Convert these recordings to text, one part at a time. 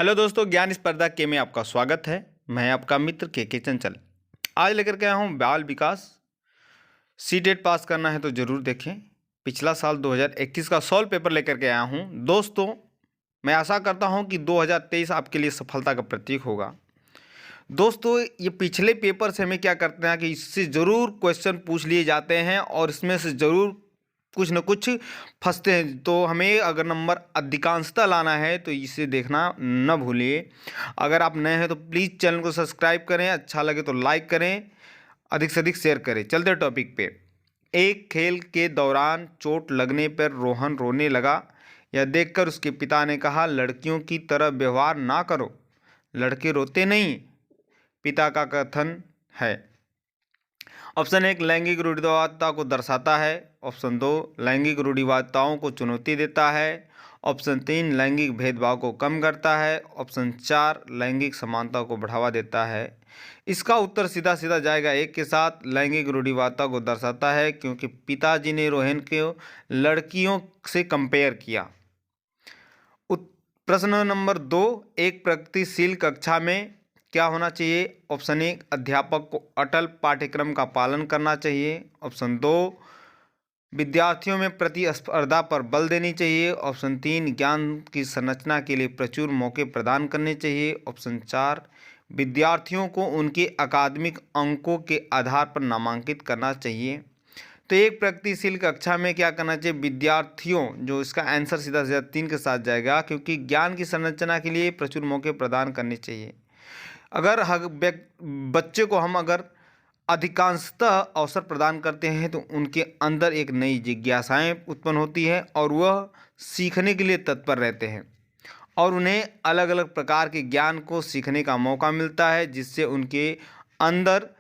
Hello दोस्तों, ज्ञान स्पर्धा के में आपका स्वागत है। मैं आपका मित्र के चंचल आज लेकर के आया हूँ बाल विकास। सीटेट पास करना है तो ज़रूर देखें। पिछला साल 2021 का सॉल्व पेपर लेकर के आया हूँ। दोस्तों, मैं आशा करता हूँ कि 2023 आपके लिए सफलता का प्रतीक होगा। दोस्तों, ये पिछले पेपर से हमें क्या करते हैं कि इससे ज़रूर क्वेश्चन पूछ लिए जाते हैं और इसमें से ज़रूर कुछ न कुछ फंसते हैं। तो हमें अगर नंबर अधिकांशतः लाना है तो इसे देखना न भूलिए। अगर आप नए हैं तो प्लीज़ चैनल को सब्सक्राइब करें, अच्छा लगे तो लाइक करें, अधिक से अधिक शेयर करें। चलते टॉपिक पे। एक खेल के दौरान चोट लगने पर रोहन रोने लगा। यह देखकर उसके पिता ने कहा, लड़कियों की तरह व्यवहार ना करो, लड़के रोते नहीं, पिता का कथन है। ऑप्शन 1 लैंगिक रूढ़िवादिता को दर्शाता है। ऑप्शन 2 लैंगिक रूढ़िवादिताओं को चुनौती देता है। ऑप्शन 3 लैंगिक भेदभाव को कम करता है। ऑप्शन 4 लैंगिक समानता को बढ़ावा देता है। इसका उत्तर सीधा सीधा जाएगा एक के साथ। लैंगिक रूढ़िवादिता को दर्शाता है क्योंकि पिताजी ने रोहन को लड़कियों से कंपेयर किया। प्रश्न नंबर 2, एक प्रगतिशील कक्षा में क्या होना चाहिए? ऑप्शन 1 अध्यापक को अटल पाठ्यक्रम का पालन करना चाहिए। ऑप्शन 2 विद्यार्थियों में प्रतिस्पर्धा पर बल देनी चाहिए। ऑप्शन 3 ज्ञान की संरचना के लिए प्रचुर मौके प्रदान करने चाहिए। ऑप्शन 4 विद्यार्थियों को उनके अकादमिक अंकों के आधार पर नामांकित करना चाहिए। तो एक प्रगतिशील कक्षा में क्या करना चाहिए? विद्यार्थियों, जो इसका आंसर सीधा सीधा 3 के साथ जाएगा क्योंकि ज्ञान की संरचना के लिए प्रचुर मौके प्रदान करने चाहिए। अगर बच्चे को हम अगर अधिकांशतः अवसर प्रदान करते हैं तो उनके अंदर एक नई जिज्ञासाएं उत्पन्न होती है और वह सीखने के लिए तत्पर रहते हैं और उन्हें अलग अलग प्रकार के ज्ञान को सीखने का मौका मिलता है, जिससे उनके अंदर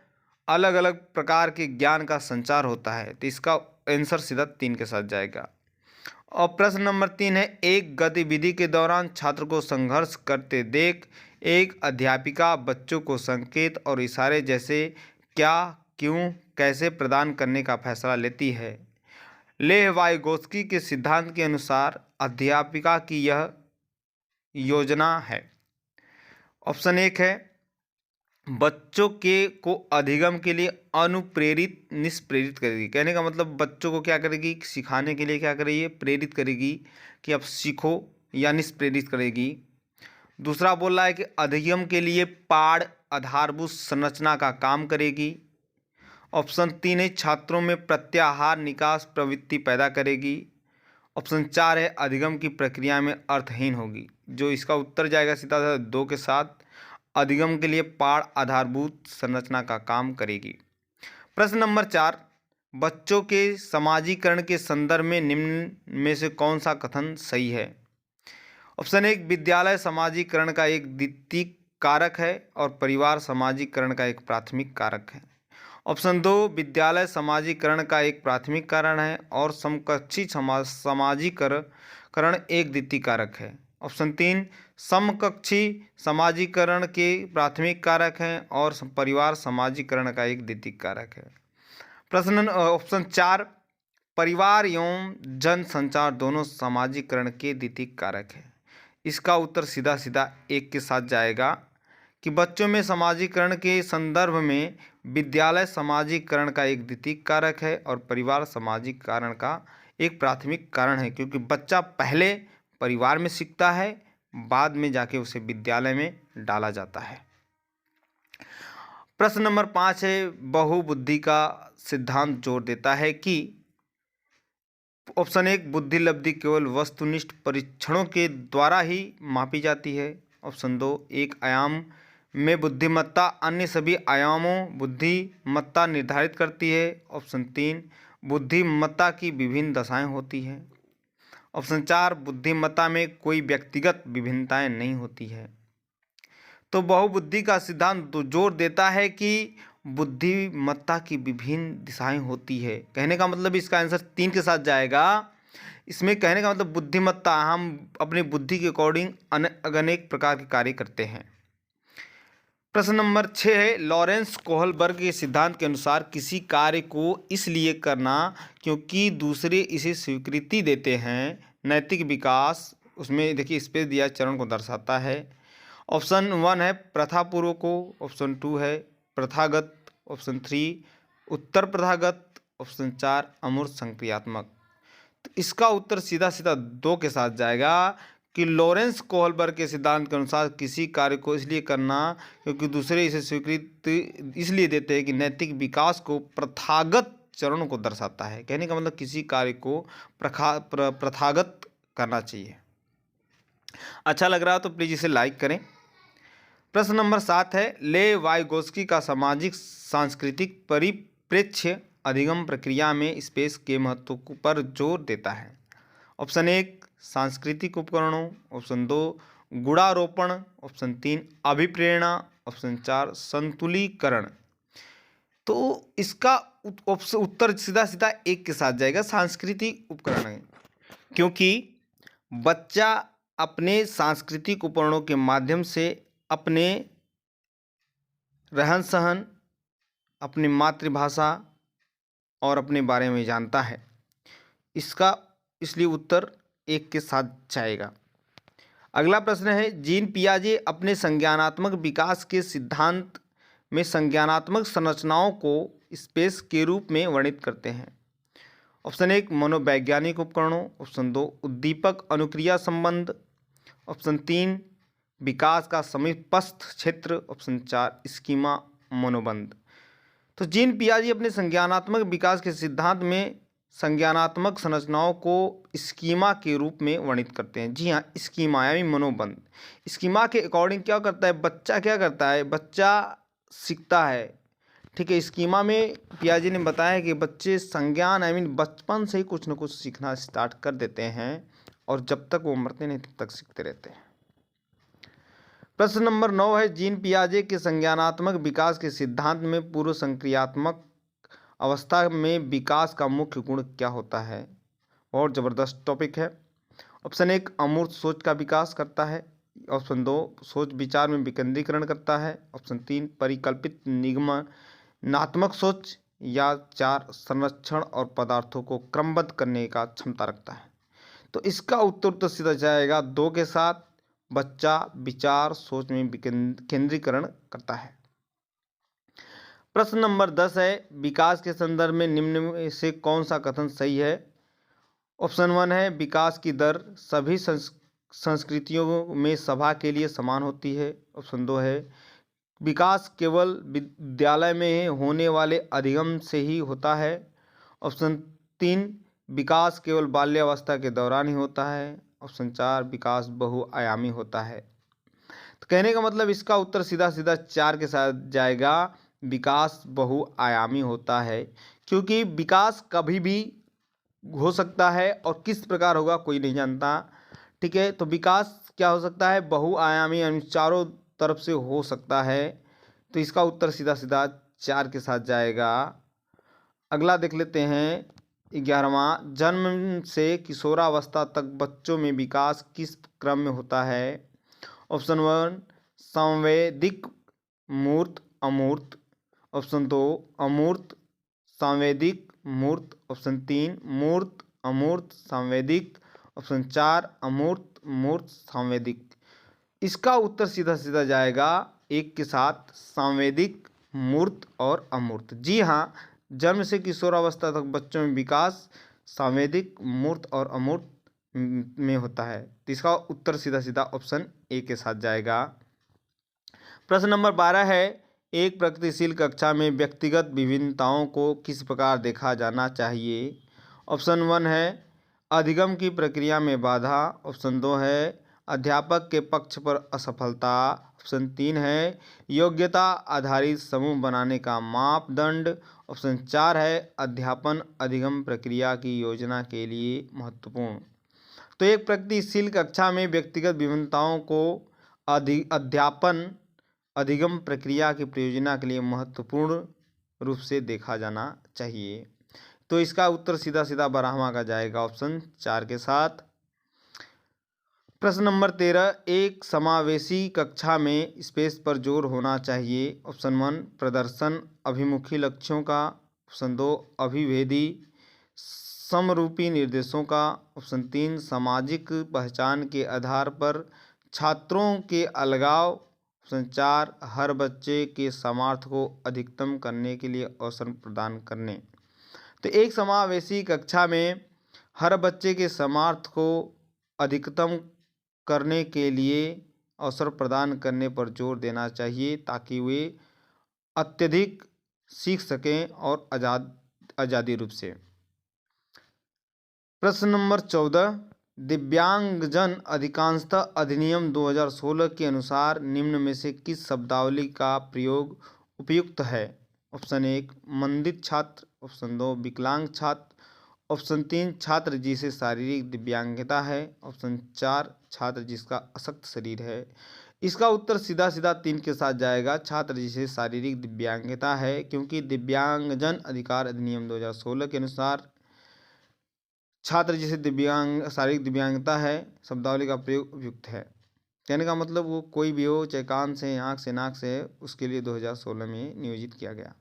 अलग अलग प्रकार के ज्ञान का संचार होता है। तो इसका आंसर सीधा 3 के साथ जाएगा। और प्रश्न नंबर 3 है, एक गतिविधि के दौरान छात्र को संघर्ष करते देख एक अध्यापिका बच्चों को संकेत और इशारे जैसे क्या, क्यों, कैसे प्रदान करने का फैसला लेती है। लेह-वाइगोत्स्की के सिद्धांत के अनुसार अध्यापिका की यह योजना है। ऑप्शन 1 है बच्चों के को अधिगम के लिए अनुप्रेरित निष्प्रेरित करेगी। कहने का मतलब बच्चों को क्या करेगी? सिखाने के लिए क्या करेगी? प्रेरित करेगी कि अब सीखो, या निष्प्रेरित करेगी। दूसरा बोल रहा है कि अधिगम के लिए पाठ आधारभूत संरचना का काम करेगी। ऑप्शन 3 है छात्रों में प्रत्याहार निकास प्रवृत्ति पैदा करेगी। ऑप्शन 4 है अधिगम की प्रक्रिया में अर्थहीन होगी। जो इसका उत्तर जाएगा सीधा सीधा 2 के साथ, अधिगम के लिए पाठ आधारभूत संरचना का काम करेगी। प्रश्न नंबर 4, बच्चों के समाजीकरण के संदर्भ में निम्न में से कौन सा कथन सही है? ऑप्शन 1 विद्यालय समाजीकरण का एक द्वितीयक कारक है और परिवार समाजीकरण का एक प्राथमिक कारक है। ऑप्शन 2 विद्यालय समाजीकरण का एक प्राथमिक कारण है और समकक्षी समाजीकरण एक द्वितीयक कारक है। ऑप्शन 3 समकक्षी समाजीकरण के प्राथमिक कारक हैं और परिवार समाजीकरण का एक द्वितीयक कारक है। प्रश्न ऑप्शन 4 परिवार एवं जन संचार दोनों समाजीकरण के द्वितीयक कारक है। इसका उत्तर सीधा सीधा 1 के साथ जाएगा कि बच्चों में समाजीकरण के संदर्भ में विद्यालय समाजीकरण का एक द्वितीयक कारक है और परिवार समाजीकरण का एक प्राथमिक कारण है, क्योंकि बच्चा पहले परिवार में सीखता है, बाद में जाके उसे विद्यालय में डाला जाता है। प्रश्न नंबर 5 है बहुबुद्धि का सिद्धांत जोर देता है कि ऑप्शन 1 बुद्धि लब्धि केवल वस्तुनिष्ठ परीक्षणों के द्वारा ही मापी जाती है। ऑप्शन 2 एक आयाम में बुद्धिमत्ता अन्य सभी आयामों बुद्धिमत्ता निर्धारित करती है। ऑप्शन 3 बुद्धिमत्ता की विभिन्न दशाएं होती हैं। ऑप्शन 4 बुद्धिमत्ता में कोई व्यक्तिगत विभिन्नताएं नहीं होती है। तो बहुबुद्धि का सिद्धांत जोर देता है कि बुद्धिमत्ता की विभिन्न दिशाएं होती है। कहने का मतलब इसका आंसर 3 के साथ जाएगा। इसमें कहने का मतलब बुद्धिमत्ता, हम अपनी बुद्धि के अकॉर्डिंग अनेक प्रकार के कार्य करते हैं। प्रश्न नंबर 6 है लॉरेंस कोहलबर्ग के सिद्धांत के अनुसार किसी कार्य को इसलिए करना क्योंकि दूसरे इसे स्वीकृति देते हैं। नैतिक विकास, उसमें देखिए स्पेस दिया, चरण को दर्शाता है। ऑप्शन 1 है प्रथापूर्व को, ऑप्शन 2 है प्रथागत, ऑप्शन 3 उत्तर प्रथागत, ऑप्शन 4 अमूर्त संक्रियात्मक। तो इसका उत्तर सीधा सीधा 2 के साथ जाएगा कि लॉरेंस कोहलबर्ग के सिद्धांत के अनुसार किसी कार्य को इसलिए करना क्योंकि दूसरे इसे स्वीकृति इसलिए देते हैं कि नैतिक विकास को प्रथागत चरणों को दर्शाता है। कहने का मतलब किसी कार्य को प्रथागत करना चाहिए। अच्छा लग रहा है तो प्लीज़ इसे लाइक करें। प्रश्न नंबर 7 है, ले वाइगोस्की का सामाजिक सांस्कृतिक परिप्रेक्ष्य अधिगम प्रक्रिया में स्पेस के महत्व पर जोर देता है। ऑप्शन 1 सांस्कृतिक उपकरणों, ऑप्शन 2 गुणारोपण, ऑप्शन 3 अभिप्रेरणा, ऑप्शन 4 संतुलीकरण। तो इसका उत्तर सीधा सीधा 1 के साथ जाएगा, सांस्कृतिक उपकरण है, क्योंकि बच्चा अपने सांस्कृतिक उपकरणों के माध्यम से अपने रहन सहन, अपनी मातृभाषा और अपने बारे में जानता है। इसका इसलिए उत्तर 1 के साथ जाएगा। अगला प्रश्न है, जीन पियाजे अपने संज्ञानात्मक विकास के सिद्धांत में संज्ञानात्मक संरचनाओं को स्पेस के रूप में वर्णित करते हैं। ऑप्शन 1 मनोवैज्ञानिक उपकरणों, ऑप्शन 2 उद्दीपक अनुक्रिया संबंध, ऑप्शन 3 विकास का समीपस्थ क्षेत्र, ऑप्शन 4 स्कीमा मनोबंध। तो जीन पियाजे अपने संज्ञानात्मक विकास के सिद्धांत में संज्ञानात्मक संरचनाओं को स्कीमा के रूप में वर्णित करते हैं। जी हाँ, स्कीमा यानी मनोबंध। स्कीमा के अकॉर्डिंग क्या करता है बच्चा, क्या करता है बच्चा सीखता है। ठीक है, स्कीमा में पियाजे ने बताया कि बच्चे संज्ञान बचपन से ही कुछ न कुछ सीखना स्टार्ट कर देते हैं और जब तक वो मरते नहीं तब तक सीखते रहते हैं। प्रश्न नंबर 9 है, जीन पियाजे के संज्ञानात्मक विकास के सिद्धांत में पूर्व संक्रियात्मक अवस्था में विकास का मुख्य गुण क्या होता है। और ज़बरदस्त टॉपिक है। ऑप्शन 1 अमूर्त सोच का विकास करता है, ऑप्शन 2 सोच विचार में विकेंद्रीकरण करता है, ऑप्शन 3 परिकल्पित निगमनात्मक सोच, या 4 संरक्षण और पदार्थों को क्रमबद्ध करने का क्षमता रखता है। तो इसका उत्तर तो सीधा जाएगा 2 के साथ, बच्चा विचार सोच में केंद्रीकरण करता है। प्रश्न नंबर 10 है, विकास के संदर्भ में निम्न में से कौन सा कथन सही है। ऑप्शन 1 है विकास की दर सभी संस्कृतियों में सभा के लिए समान होती है, ऑप्शन 2 है विकास केवल विद्यालय में होने वाले अधिगम से ही होता है, ऑप्शन 3 विकास केवल बाल्यावस्था के दौरान ही होता है, ऑप्शन 4 विकास बहुआयामी होता है। तो कहने का मतलब इसका उत्तर सीधा सीधा 4 के साथ जाएगा, विकास बहुआयामी होता है, क्योंकि विकास कभी भी हो सकता है और किस प्रकार होगा कोई नहीं जानता। ठीक है, तो विकास क्या हो सकता है बहुआयामी, यानी चारों तरफ से हो सकता है। तो इसका उत्तर सीधा सीधा 4 के साथ जाएगा। अगला देख लेते हैं 11वां, जन्म से किशोरावस्था तक बच्चों में विकास किस क्रम में होता है। ऑप्शन 1 संवेदिक मूर्त अमूर्त, ऑप्शन 2 अमूर्त संवेदिक मूर्त, ऑप्शन 3 मूर्त अमूर्त संवेदिक, ऑप्शन 4 अमूर्त मूर्त संवेदिक। इसका उत्तर सीधा सीधा जाएगा 1 के साथ, संवेदिक मूर्त और अमूर्त। जी हाँ, जन्म से किशोरावस्था तक बच्चों में विकास संवेदिक मूर्त और अमूर्त में होता है। तो इसका उत्तर सीधा सीधा ऑप्शन 1 के साथ जाएगा। प्रश्न नंबर 12 है, एक प्रगतिशील कक्षा में व्यक्तिगत विभिन्नताओं को किस प्रकार देखा जाना चाहिए। ऑप्शन 1 है अधिगम की प्रक्रिया में बाधा, ऑप्शन 2 है अध्यापक के पक्ष पर असफलता, ऑप्शन 3 है योग्यता आधारित समूह बनाने का मापदंड, ऑप्शन 4 है अध्यापन अधिगम प्रक्रिया की योजना के लिए महत्वपूर्ण। तो एक प्रगतिशील कक्षा में व्यक्तिगत विभिन्नताओं को अध्यापन अधिगम प्रक्रिया की परियोजना के लिए महत्वपूर्ण रूप से देखा जाना चाहिए। तो इसका उत्तर सीधा सीधा 12वां का जाएगा, ऑप्शन 4 के साथ। प्रश्न नंबर 13, एक समावेशी कक्षा में स्पेस पर जोर होना चाहिए। ऑप्शन 1 प्रदर्शन अभिमुखी लक्ष्यों का, ऑप्शन 2 अभिभेदी समरूपी निर्देशों का, ऑप्शन 3 सामाजिक पहचान के आधार पर छात्रों के अलगाव। ऑप्शन 4, हर बच्चे के सामर्थ्य को अधिकतम करने के लिए अवसर प्रदान करने। तो एक समावेशी कक्षा में हर बच्चे के सामर्थ्य को अधिकतम करने के लिए अवसर प्रदान करने पर जोर देना चाहिए ताकि वे अत्यधिक सीख सकें और आज़ादी रूप से। प्रश्न नंबर 14, दिव्यांगजन अधिकांशतः अधिनियम 2016 के अनुसार निम्न में से किस शब्दावली का प्रयोग उपयुक्त है? ऑप्शन 1, मंदित छात्र। ऑप्शन 2, विकलांग छात्र। ऑप्शन 3, छात्र जिसे शारीरिक दिव्यांगता है। ऑप्शन 4, छात्र जिसका अशक्त शरीर है। इसका उत्तर सीधा सीधा 3 के साथ जाएगा, छात्र जिसे शारीरिक दिव्यांगता है, क्योंकि दिव्यांगजन अधिकार अधिनियम 2016 के अनुसार छात्र जिसे शारीरिक दिव्यांगता है शब्दावली का प्रयोग उपयुक्त है। कहने का मतलब वो कोई भी हो, चाहे कान से, आँख से, नाक से, उसके लिए 2016 में नियोजित किया गया।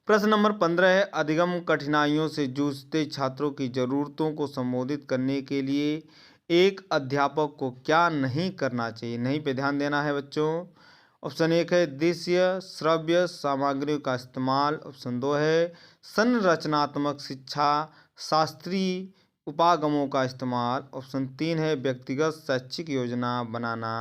प्रश्न नंबर 15 है, अधिगम कठिनाइयों से जूझते छात्रों की जरूरतों को संबोधित करने के लिए एक अध्यापक को क्या नहीं करना चाहिए? नहीं पे ध्यान देना है बच्चों। ऑप्शन 1 है दृश्य श्रव्य सामग्रियों का इस्तेमाल। ऑप्शन 2 है संरचनात्मक शिक्षा शास्त्रीय उपागमों का इस्तेमाल। ऑप्शन 3 है व्यक्तिगत शैक्षिक योजना बनाना।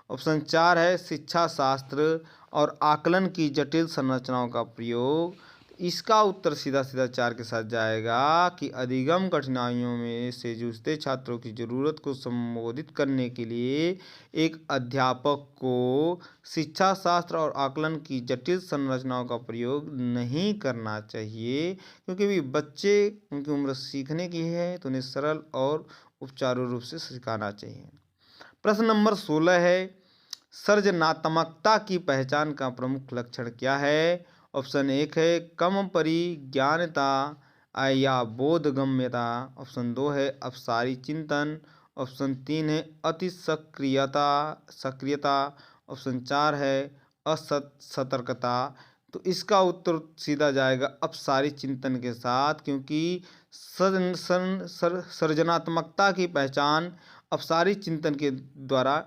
ऑप्शन 4 है शिक्षा शास्त्र और आकलन की जटिल संरचनाओं का प्रयोग। इसका उत्तर सीधा सीधा 4 के साथ जाएगा कि अधिगम कठिनाइयों में से जूझते छात्रों की ज़रूरत को संबोधित करने के लिए एक अध्यापक को शिक्षा शास्त्र और आकलन की जटिल संरचनाओं का प्रयोग नहीं करना चाहिए, क्योंकि भी बच्चे उनकी उम्र सीखने की है तो उन्हें सरल और उपचारू रूप से सिखाना चाहिए। प्रश्न नंबर 16 है, सृजनात्मकता की पहचान का प्रमुख लक्षण क्या है? ऑप्शन 1 है कम परिज्ञानता या बोधगम्यता। ऑप्शन 2 है अपसारी चिंतन। ऑप्शन 3 है अति सक्रियता। ऑप्शन 4 है असतर्कता। तो इसका उत्तर सीधा जाएगा अपसारी चिंतन के साथ, क्योंकि सृजनात्मकता की पहचान अपसारी चिंतन के द्वारा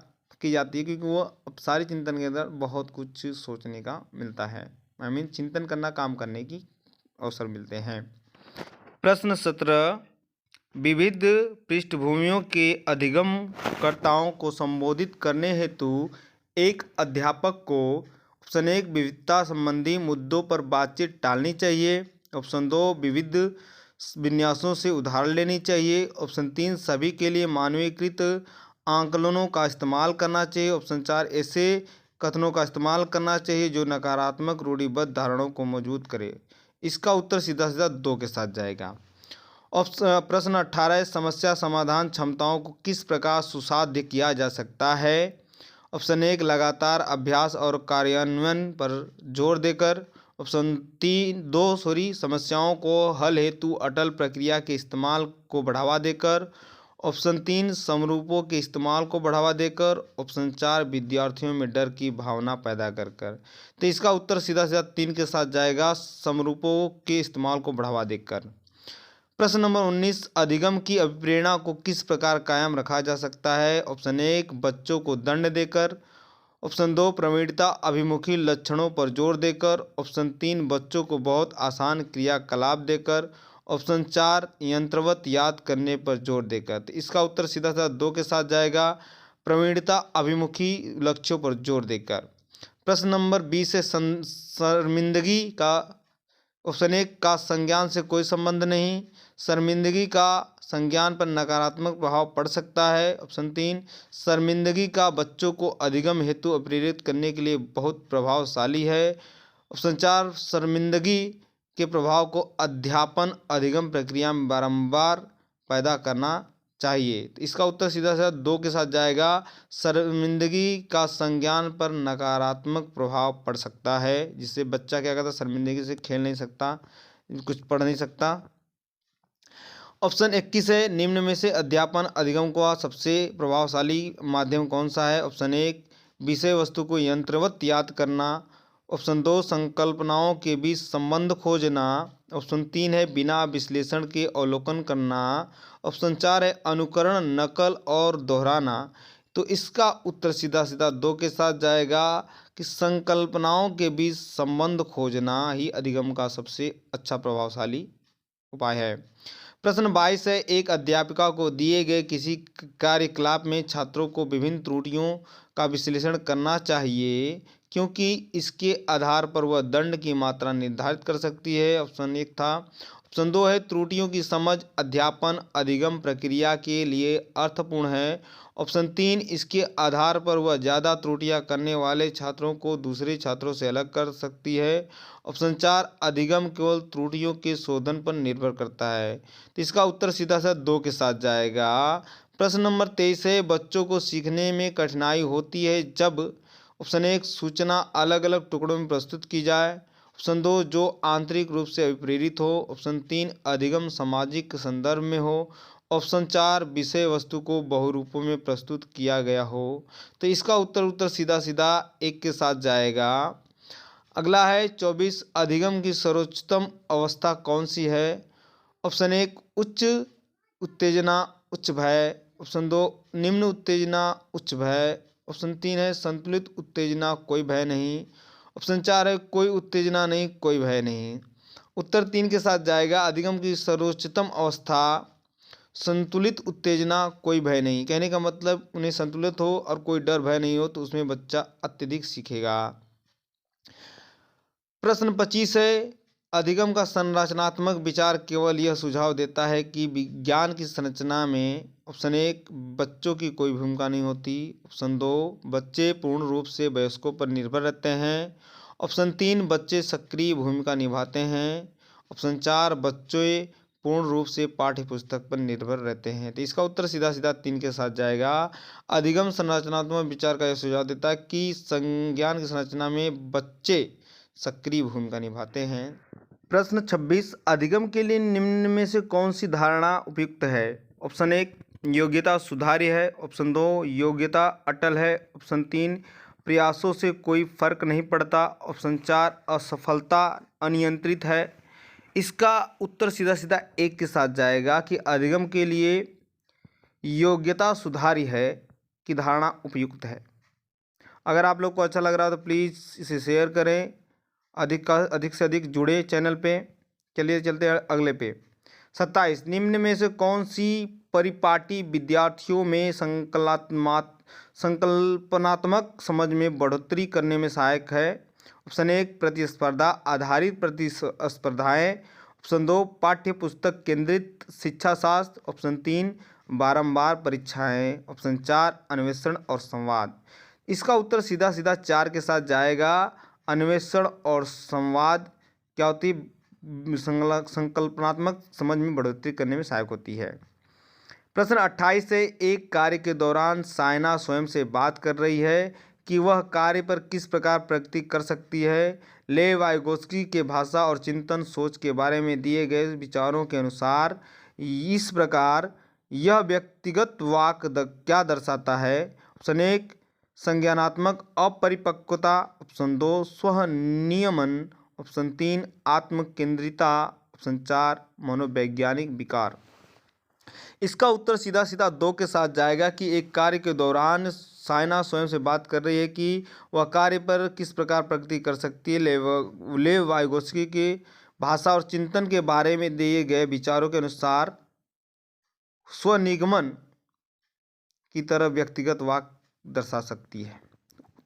की जाती है, क्योंकि वो अपसारी चिंतन के अंदर बहुत कुछ सोचने का मिलता है, चिंतन करना, काम करने की अवसर मिलते हैं। प्रश्न 17, विविध पृष्ठभूमियों के अधिगमकर्ताओं को संबोधित करने हेतु एक अध्यापक को ऑप्शन 1 विविधता संबंधी मुद्दों पर बातचीत टालनी चाहिए। ऑप्शन 2 विविध विन्यासों से उदाहरण लेनी चाहिए। ऑप्शन 3 सभी के लिए मानवीकृत आंकलनों का इस्तेमाल करना चाहिए। ऑप्शन 4 ऐसे कथनों का इस्तेमाल करना चाहिए जो नकारात्मक रूढ़िबद्ध धारणाओं को मजबूत करे। इसका उत्तर सीधा सीधा 2 के साथ जाएगा। प्रश्न 18, समस्या समाधान क्षमताओं को किस प्रकार सुसाध्य किया जा सकता है? ऑप्शन 1 लगातार अभ्यास और कार्यान्वयन पर जोर देकर। ऑप्शन 2 समस्याओं को हल हेतु अटल प्रक्रिया के इस्तेमाल को बढ़ावा देकर। ऑप्शन 3 समरूपों के इस्तेमाल को बढ़ावा देकर। ऑप्शन 4 विद्यार्थियों में डर की भावना पैदा कर कर। तो इसका उत्तर सीधा सीधा 3 के साथ जाएगा, समरूपों के इस्तेमाल को बढ़ावा देकर। प्रश्न नंबर 19, अधिगम की अभिप्रेरणा को किस प्रकार कायम रखा जा सकता है? ऑप्शन 1 बच्चों को दंड देकर। ऑप्शन 2 प्रवीणता अभिमुखी लक्षणों पर जोर देकर। ऑप्शन 3 बच्चों को बहुत आसान क्रियाकलाप देकर। ऑप्शन 4 यंत्रवत याद करने पर जोर देकर। तो इसका उत्तर सीधा सीधा 2 के साथ जाएगा, प्रवीणता अभिमुखी लक्ष्यों पर जोर देकर। प्रश्न नंबर 20 है, शर्मिंदगी का ऑप्शन 1 का संज्ञान से कोई संबंध नहीं। शर्मिंदगी का संज्ञान पर नकारात्मक प्रभाव पड़ सकता है। ऑप्शन 3 शर्मिंदगी का बच्चों को अधिगम हेतु प्रेरित करने के लिए बहुत प्रभावशाली है। ऑप्शन 4 शर्मिंदगी के प्रभाव को अध्यापन अधिगम प्रक्रिया में बारंबार पैदा करना चाहिए। तो इसका उत्तर सीधा सीधा 2 के साथ जाएगा, शर्मिंदगी का संज्ञान पर नकारात्मक प्रभाव पड़ सकता है, जिससे बच्चा क्या करता है, शर्मिंदगी से खेल नहीं सकता, कुछ पढ़ नहीं सकता। ऑप्शन 21 है, निम्न में से अध्यापन अधिगम का सबसे प्रभावशाली माध्यम कौन सा है? ऑप्शन 1 विषय वस्तु को यंत्रवत याद करना। ऑप्शन 2 संकल्पनाओं के बीच संबंध खोजना। ऑप्शन 3 है बिना विश्लेषण के अवलोकन करना। ऑप्शन 4 है अनुकरण, नकल और दोहराना। तो इसका उत्तर सीधा सीधा 2 के साथ जाएगा कि संकल्पनाओं के बीच संबंध खोजना ही अधिगम का सबसे अच्छा प्रभावशाली उपाय है। प्रश्न 22 है, एक अध्यापिका को दिए गए किसी कार्यकलाप में छात्रों को विभिन्न त्रुटियों का विश्लेषण करना चाहिए क्योंकि इसके आधार पर वह दंड की मात्रा निर्धारित कर सकती है। ऑप्शन 1 था। ऑप्शन 2 है, त्रुटियों की समझ अध्यापन अधिगम प्रक्रिया के लिए अर्थपूर्ण है। ऑप्शन 3, इसके आधार पर वह ज़्यादा त्रुटियां करने वाले छात्रों को दूसरे छात्रों से अलग कर सकती है। ऑप्शन 4, अधिगम केवल त्रुटियों के शोधन पर निर्भर करता है। तो इसका उत्तर सीधा सा 2 के साथ जाएगा। प्रश्न नंबर 23 है, बच्चों को सीखने में कठिनाई होती है जब ऑप्शन 1, सूचना अलग अलग टुकड़ों में प्रस्तुत की जाए। ऑप्शन 2, जो आंतरिक रूप से अभिप्रेरित हो। ऑप्शन 3, अधिगम सामाजिक संदर्भ में हो। ऑप्शन 4, विषय वस्तु को बहुरूपों में प्रस्तुत किया गया हो। तो इसका उत्तर सीधा सीधा 1 के साथ जाएगा। अगला है 24, अधिगम की सर्वोच्चतम अवस्था कौन सी है। ऑप्शन 1, उच्च उत्तेजना उच्च भय। ऑप्शन 2, निम्न उत्तेजना उच्च भय। ऑप्शन 3 है, संतुलित उत्तेजना कोई भय नहीं। ऑप्शन 4 है, कोई उत्तेजना नहीं कोई भय नहीं। उत्तर 3 के साथ जाएगा। अधिगम की सर्वोच्चतम अवस्था संतुलित उत्तेजना कोई भय नहीं। कहने का मतलब उन्हें संतुलित हो और कोई डर भय नहीं हो तो उसमें बच्चा अत्यधिक सीखेगा। प्रश्न 25 है, अधिगम का संरचनात्मक विचार केवल यह सुझाव देता है कि विज्ञान की संरचना में ऑप्शन 1, बच्चों की कोई भूमिका नहीं होती। ऑप्शन 2, बच्चे पूर्ण रूप से वयस्कों पर निर्भर रहते हैं। ऑप्शन 3, बच्चे सक्रिय भूमिका निभाते हैं। ऑप्शन 4, बच्चे पूर्ण रूप से पाठ्य पुस्तक पर निर्भर रहते हैं। तो इसका उत्तर सीधा सीधा 3 के साथ जाएगा। अधिगम संरचनात्मक विचार का यह सुझाव देता है कि संज्ञान की संरचना में बच्चे सक्रिय भूमिका निभाते हैं। प्रश्न 26, अधिगम के लिए निम्न में से कौन सी धारणा उपयुक्त है। ऑप्शन 1, योग्यता सुधार्य है। ऑप्शन 2, योग्यता अटल है। ऑप्शन 3, प्रयासों से कोई फर्क नहीं पड़ता। ऑप्शन 4, असफलता अनियंत्रित है। इसका उत्तर सीधा सीधा 1 के साथ जाएगा कि अधिगम के लिए योग्यता सुधार्य है कि धारणा उपयुक्त है। अगर आप लोग को अच्छा लग रहा है तो प्लीज़ इसे शेयर करें, अधिक से अधिक जुड़े चैनल पे। चलिए चलते हैं अगले पे। 27, निम्न में से कौन सी परिपाटी विद्यार्थियों में संकल्पनात्मक समझ में बढ़ोतरी करने में सहायक है। ऑप्शन 1, प्रतिस्पर्धा आधारित प्रतिस्पर्धाएँ। ऑप्शन 2, पाठ्य पुस्तक केंद्रित शिक्षा शास्त्र। ऑप्शन 3, बारंबार परीक्षाएँ। ऑप्शन 4, अन्वेषण और संवाद। इसका उत्तर सीधा सीधा 4 के साथ जाएगा। अन्वेषण और संवाद क्या होती है, संकल्पनात्मक समझ में बढ़ोतरी करने में सहायक होती है। प्रश्न 28 से, एक कार्य के दौरान सायना स्वयं से बात कर रही है कि वह कार्य पर किस प्रकार प्रगति कर सकती है। लेव वाइगोत्स्की के भाषा और चिंतन सोच के बारे में दिए गए विचारों के अनुसार इस प्रकार यह व्यक्तिगत वाक क्या दर्शाता है। ऑप्शन 1, संज्ञानात्मक अपरिपक्वता। ऑप्शन 2, स्व नियमन। ऑप्शन 3, आत्मकेंद्रिता। ऑप्शन 4, मनोवैज्ञानिक विकार। इसका उत्तर सीधा सीधा 2 के साथ जाएगा कि एक कार्य के दौरान सायना स्वयं से बात कर रही है कि वह कार्य पर किस प्रकार प्रगति कर सकती है। लेव वाइगोत्स्की के भाषा और चिंतन के बारे में दिए गए विचारों के अनुसार स्वनिगमन की तरह व्यक्तिगत वाक दर्शा सकती है।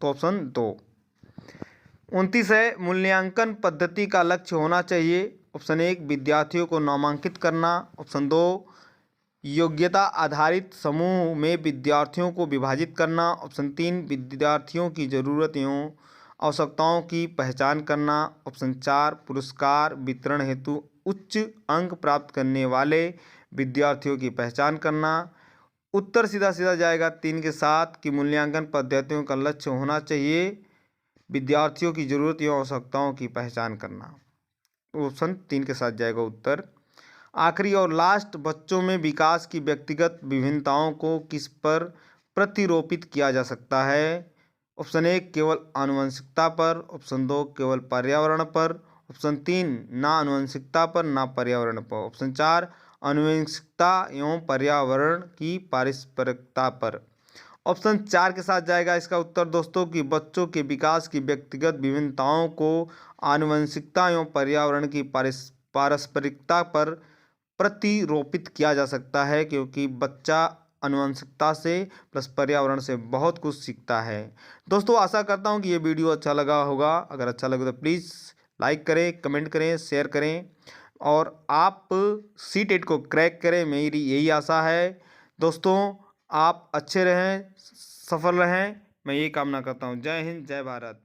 तो ऑप्शन 2। 29 है, मूल्यांकन पद्धति का लक्ष्य होना चाहिए। ऑप्शन 1, विद्यार्थियों को नामांकित करना। ऑप्शन 2, योग्यता आधारित समूह में विद्यार्थियों को विभाजित करना। ऑप्शन 3, विद्यार्थियों की ज़रूरत एवं आवश्यकताओं की पहचान करना। ऑप्शन 4, पुरस्कार वितरण हेतु उच्च अंक प्राप्त करने वाले विद्यार्थियों की पहचान करना। उत्तर सीधा सीधा जाएगा 3 के साथ कि मूल्यांकन पद्धतियों का लक्ष्य होना चाहिए विद्यार्थियों की ज़रूरत एवं आवश्यकताओं की पहचान करना। ऑप्शन 3 के साथ जाएगा उत्तर। आखिरी और लास्ट, बच्चों में विकास की व्यक्तिगत विभिन्नताओं को किस पर प्रतिरोपित किया जा सकता है। ऑप्शन 1, केवल आनुवंशिकता पर। ऑप्शन 2, केवल पर्यावरण पर। ऑप्शन 3, ना आनुवंशिकता पर ना पर्यावरण पर। ऑप्शन 4, आनुवंशिकता एवं पर्यावरण की पारस्परिकता पर। ऑप्शन 4 के साथ जाएगा इसका उत्तर दोस्तों कि बच्चों के विकास की व्यक्तिगत विभिन्नताओं को आनुवंशिकता एवं पर्यावरण की पारस्परिकता पर प्रतिरोपित किया जा सकता है, क्योंकि बच्चा आनुवंशिकता से प्लस पर्यावरण से बहुत कुछ सीखता है। दोस्तों आशा करता हूँ कि ये वीडियो अच्छा लगा होगा। अगर अच्छा लगे तो प्लीज़ लाइक करें, कमेंट करें, शेयर करें और आप C-टेट को क्रैक करें, मेरी यही आशा है। दोस्तों आप अच्छे रहें, सफल रहें, मैं यही कामना करता हूँ। जय हिंद, जय भारत।